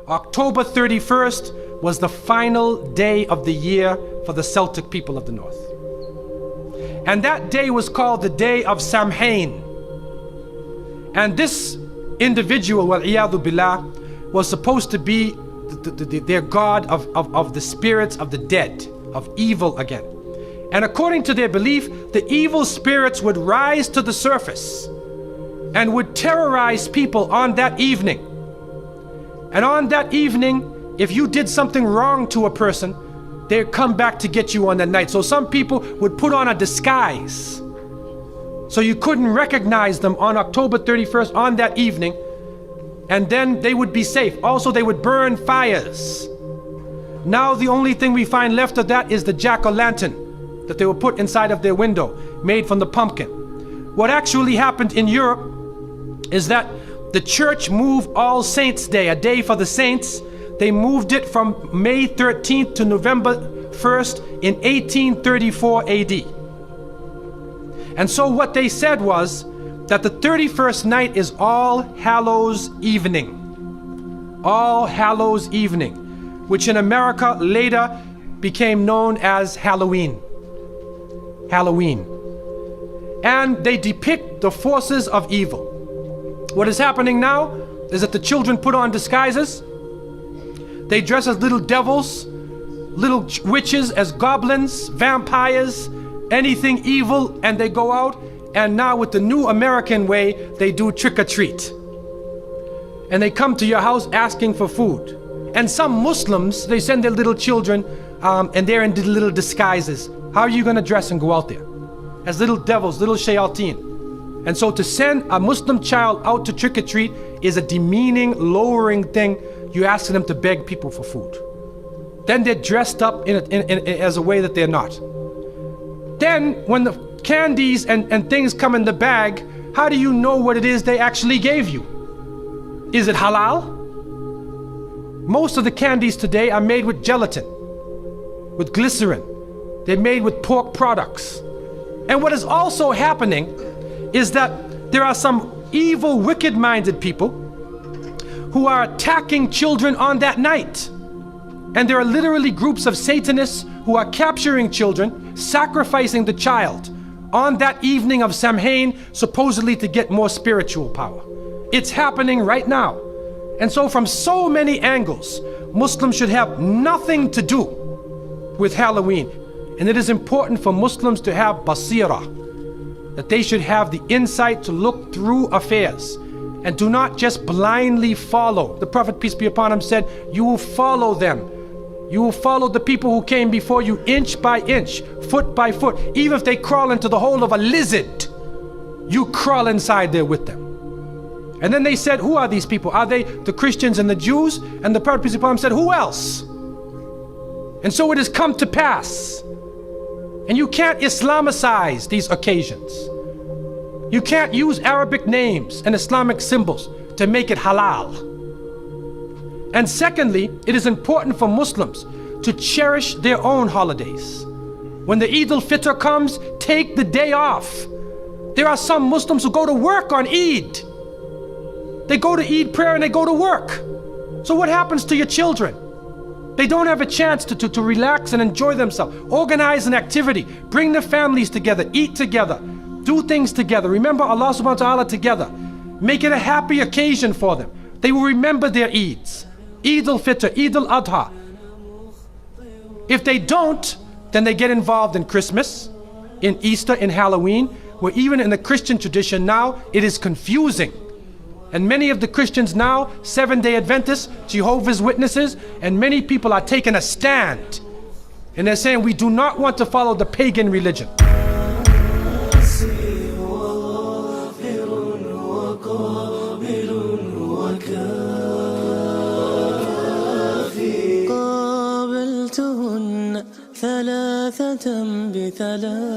October 31st was the final day of the year for the Celtic people of the North. And that day was called the day of SAMHAIN. And this individual, wal-iyadhu billah, was supposed to be their god of the spirits of the dead, of evil again. And according to their belief, the evil spirits would rise to the surface and would terrorize people on that evening. And on that evening, if you did something wrong to a person, they'd come back to get you on that night. So some people would put on a disguise, so you couldn't recognize them on October 31st on that evening, and then they would be safe. Also, they would burn fires. Now the only thing we find left of that is the jack-o'-lantern that they would put inside of their window, made from the pumpkin. What actually happened in Europe is that the church moved All Saints Day, a day for the saints. They moved it from May 13th to November 1st in 1834 AD. And so what they said was that the 31st night is All Hallows Evening. All Hallows Evening, which in America later became known as Halloween. Halloween. And they depict the forces of evil. What is happening now is that the children put on disguises. They dress as little devils, little witches, as goblins, vampires, anything evil, and they go out. And now with the new American way, they do trick-or-treat. And they come to your house asking for food. And some Muslims, they send their little children and they're in little disguises. How are you going to dress and go out there? As little devils, little shayateen. And so to send a Muslim child out to trick-or-treat is a demeaning, lowering thing. You ask them to beg people for food. Then they're dressed up as a way that they're not. Then when the candies and things come in the bag, how do you know what it is they actually gave you? Is it halal? Most of the candies today are made with gelatin, with glycerin. They're made with pork products. And what is also happening is that there are some evil, wicked-minded people who are attacking children on that night. And there are literally groups of Satanists who are capturing children, sacrificing the child on that evening of Samhain, supposedly to get more spiritual power. It's happening right now. And so from so many angles, Muslims should have nothing to do with Halloween. And it is important for Muslims to have basira, that they should have the insight to look through affairs and do not just blindly follow. The Prophet, peace be upon him, said, you will follow them. You will follow the people who came before you inch by inch, foot by foot. Even if they crawl into the hole of a lizard, you crawl inside there with them. And then they said, who are these people? Are they the Christians and the Jews? And the Prophet, peace be upon him, said, who else? And so it has come to pass. And you can't Islamicize these occasions. You can't use Arabic names and Islamic symbols to make it halal. And secondly, it is important for Muslims to cherish their own holidays. When the Eid al-Fitr comes, take the day off. There are some Muslims who go to work on Eid. They go to Eid prayer and they go to work. So what happens to your children? They don't have a chance to relax and enjoy themselves. Organize an activity. Bring their families together. Eat together. Do things together. Remember Allah subhanahu wa ta'ala together. Make it a happy occasion for them. They will remember their Eids. Eid al-Fitr, Eid al-Adha. If they don't, then they get involved in Christmas, in Easter, in Halloween, where even in the Christian tradition now, it is confusing. And many of the Christians now, Seventh-day Adventists, Jehovah's Witnesses, and many people are taking a stand. And they're saying we do not want to follow the pagan religion. قابلتهن ثلاثة بثلاثة